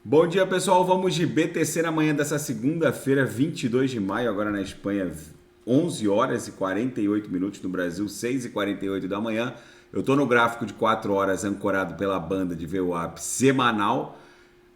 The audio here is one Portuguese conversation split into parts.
Bom dia, pessoal. Vamos de BTC na manhã dessa segunda-feira, 22 de maio, agora na Espanha, 11 horas e 48 minutos, no Brasil, 6 e 48 da manhã. Eu estou no gráfico de 4 horas ancorado pela banda de VWAP semanal.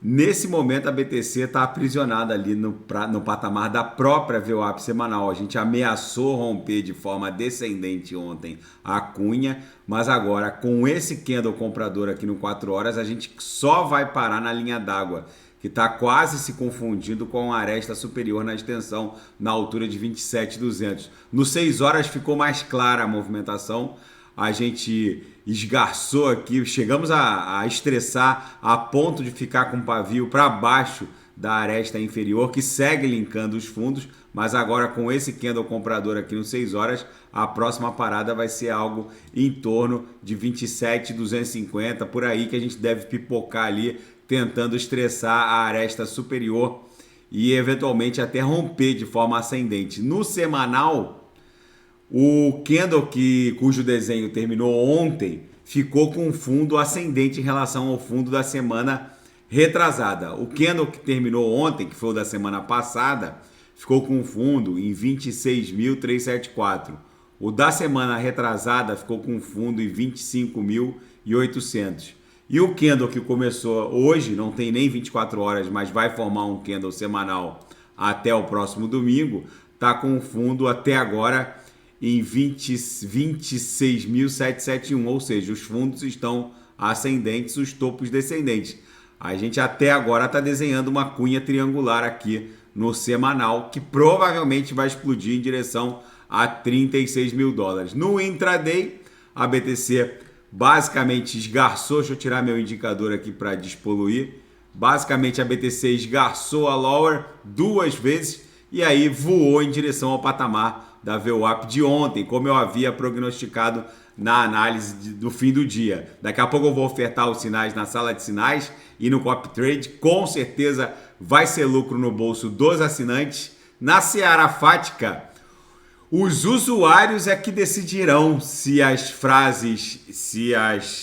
Nesse momento, a BTC está aprisionada ali no patamar da própria VWAP semanal. A gente ameaçou romper de forma descendente ontem a cunha, mas agora, com esse candle comprador aqui no 4 horas, a gente só vai parar na linha d'água, que está quase se confundindo com a aresta superior na extensão, na altura de 27.200. No 6 horas ficou mais clara a movimentação. A gente esgarçou aqui, chegamos a estressar a ponto de ficar com o pavio para baixo da aresta inferior, que segue linkando os fundos, mas agora com esse candle comprador aqui no 6 horas, a próxima parada vai ser algo em torno de 27.250, por aí que a gente deve pipocar ali, tentando estressar a aresta superior e eventualmente até romper de forma ascendente. No semanal, o candle cujo desenho terminou ontem ficou com um fundo ascendente em relação ao fundo da semana retrasada. O candle que terminou ontem, que foi o da semana passada, ficou com um fundo em 26.374. O da semana retrasada ficou com um fundo em 25.800. E o candle que começou hoje, não tem nem 24 horas, mas vai formar um candle semanal até o próximo domingo, está com um fundo até agora em 26.771, ou seja, os fundos estão ascendentes, os topos descendentes. A gente até agora está desenhando uma cunha triangular aqui no semanal, que provavelmente vai explodir em direção a 36 mil dólares. No intraday, a BTC basicamente esgarçou, deixa eu tirar meu indicador aqui para despoluir, basicamente a BTC esgarçou a lower duas vezes e aí voou em direção ao patamar da VWAP de ontem, como eu havia prognosticado na análise do fim do dia. Daqui a pouco eu vou ofertar os sinais na sala de sinais e no copy trade. Com certeza vai ser lucro no bolso dos assinantes. Na Seara Fática, os usuários é que decidirão se as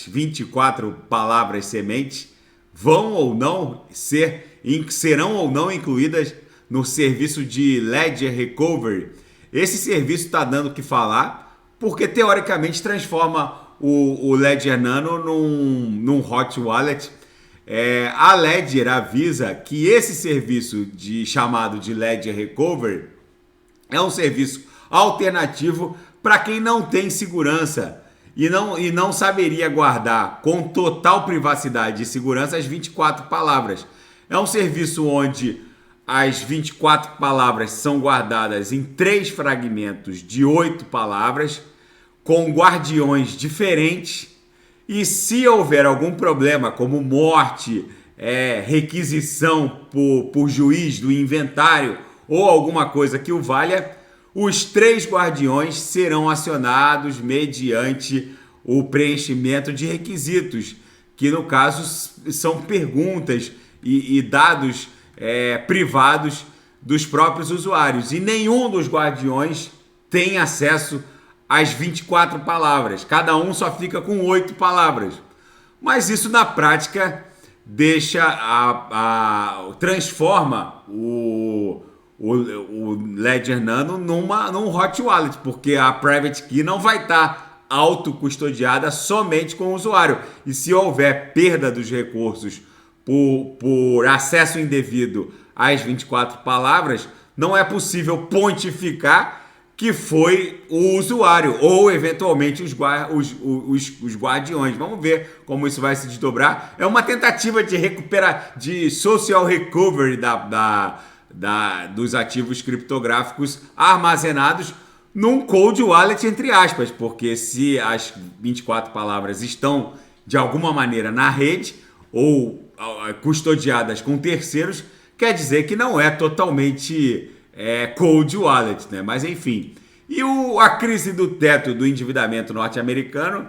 24 palavras sementes vão ou não serão ou não incluídas no serviço de Ledger Recovery. Esse serviço está dando o que falar, porque teoricamente transforma o Ledger Nano num hot wallet. A Ledger avisa que esse serviço chamado de Ledger Recovery é um serviço alternativo para quem não tem segurança e não saberia guardar com total privacidade e segurança as 24 palavras. É um serviço onde as 24 palavras são guardadas em 3 fragmentos de 8 palavras, com guardiões diferentes, e se houver algum problema, como morte, requisição por juiz do inventário ou alguma coisa que o valha, os 3 guardiões serão acionados mediante o preenchimento de requisitos, que no caso são perguntas e dados privados dos próprios usuários, e nenhum dos guardiões tem acesso às 24 palavras, cada um só fica com 8 palavras, mas isso na prática transforma o Ledger Nano num hot wallet, porque a private key não vai estar autocustodiada somente com o usuário, e se houver perda dos recursos por acesso indevido às 24 palavras, não é possível pontificar que foi o usuário ou eventualmente os guardiões. Vamos ver como isso vai se desdobrar. É uma tentativa de social recovery dos ativos criptográficos armazenados num cold wallet, entre aspas, porque se as 24 palavras estão de alguma maneira na rede ou custodiadas com terceiros, quer dizer que não é totalmente cold wallet, né? Mas enfim. E a crise do teto do endividamento norte-americano,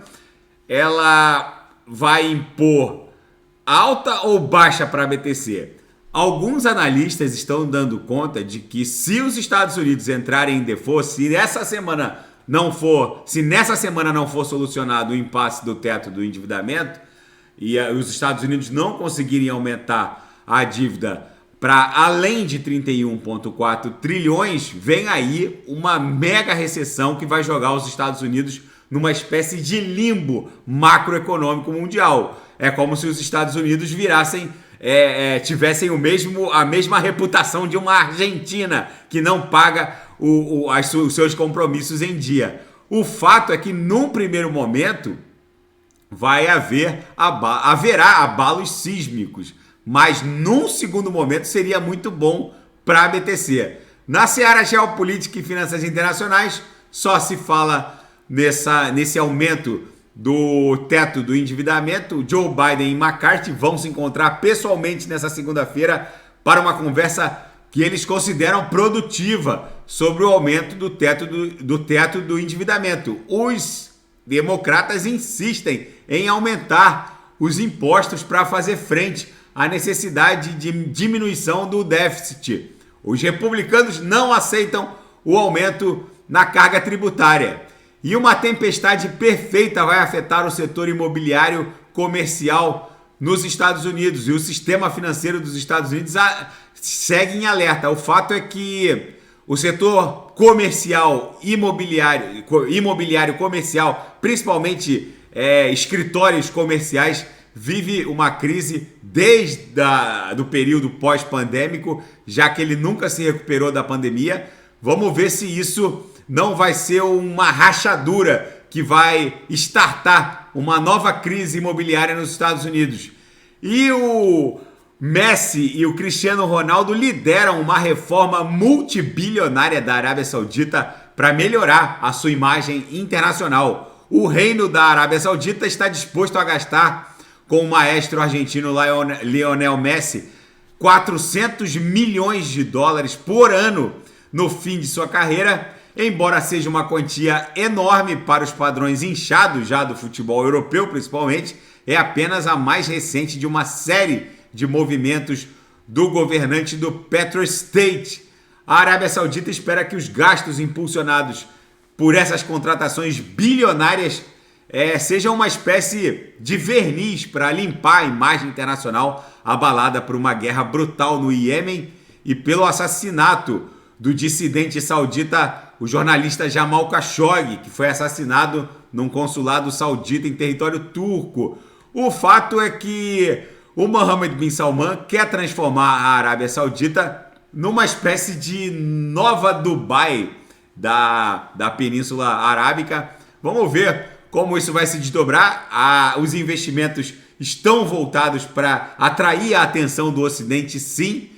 ela vai impor alta ou baixa para a BTC? Alguns analistas estão dando conta de que se os Estados Unidos entrarem em default, se nessa semana não for solucionado o impasse do teto do endividamento, e os Estados Unidos não conseguirem aumentar a dívida para além de 31,4 trilhões, vem aí uma mega recessão que vai jogar os Estados Unidos numa espécie de limbo macroeconômico mundial. É como se os Estados Unidos tivessem a mesma reputação de uma Argentina que não paga os seus compromissos em dia. O fato é que, num primeiro momento, haverá abalos sísmicos, mas num segundo momento seria muito bom para a BTC. Na seara geopolítica e finanças internacionais, só se fala nesse aumento do teto do endividamento. Joe Biden e McCarthy vão se encontrar pessoalmente nessa segunda-feira para uma conversa que eles consideram produtiva sobre o aumento do teto do endividamento. Os democratas insistem em aumentar os impostos para fazer frente à necessidade de diminuição do déficit. Os republicanos não aceitam o aumento na carga tributária. E uma tempestade perfeita vai afetar o setor imobiliário comercial nos Estados Unidos. E o sistema financeiro dos Estados Unidos segue em alerta. O fato é que o setor comercial, imobiliário comercial, principalmente escritórios comerciais, vive uma crise desde do período pós-pandêmico, já que ele nunca se recuperou da pandemia. Vamos ver se isso não vai ser uma rachadura que vai startar uma nova crise imobiliária nos Estados Unidos. E o Messi e o Cristiano Ronaldo lideram uma reforma multibilionária da Arábia Saudita para melhorar a sua imagem internacional. O reino da Arábia Saudita está disposto a gastar com o maestro argentino Lionel Messi 400 milhões de dólares por ano no fim de sua carreira, embora seja uma quantia enorme para os padrões inchados já do futebol europeu, principalmente, é apenas a mais recente de uma série de movimentos do governante do Petrostate. A Arábia Saudita espera que os gastos impulsionados por essas contratações bilionárias sejam uma espécie de verniz para limpar a imagem internacional abalada por uma guerra brutal no Iêmen e pelo assassinato do dissidente saudita, o jornalista Jamal Khashoggi, que foi assassinado num consulado saudita em território turco. O fato é que o Mohammed bin Salman quer transformar a Arábia Saudita numa espécie de nova Dubai da Península Arábica. Vamos ver como isso vai se desdobrar. Os investimentos estão voltados para atrair a atenção do Ocidente, sim,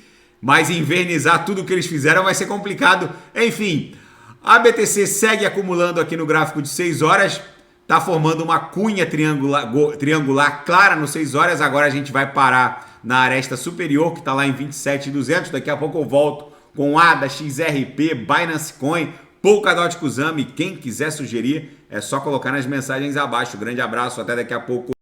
mas invernizar tudo o que eles fizeram vai ser complicado. Enfim, a BTC segue acumulando aqui no gráfico de 6 horas, está formando uma cunha triangular clara no 6 horas. Agora a gente vai parar na aresta superior, que está lá em 27.200. Daqui a pouco eu volto com ADA, XRP, Binance Coin, Polkadot Kusama. Quem quiser sugerir, é só colocar nas mensagens abaixo. Grande abraço, até daqui a pouco.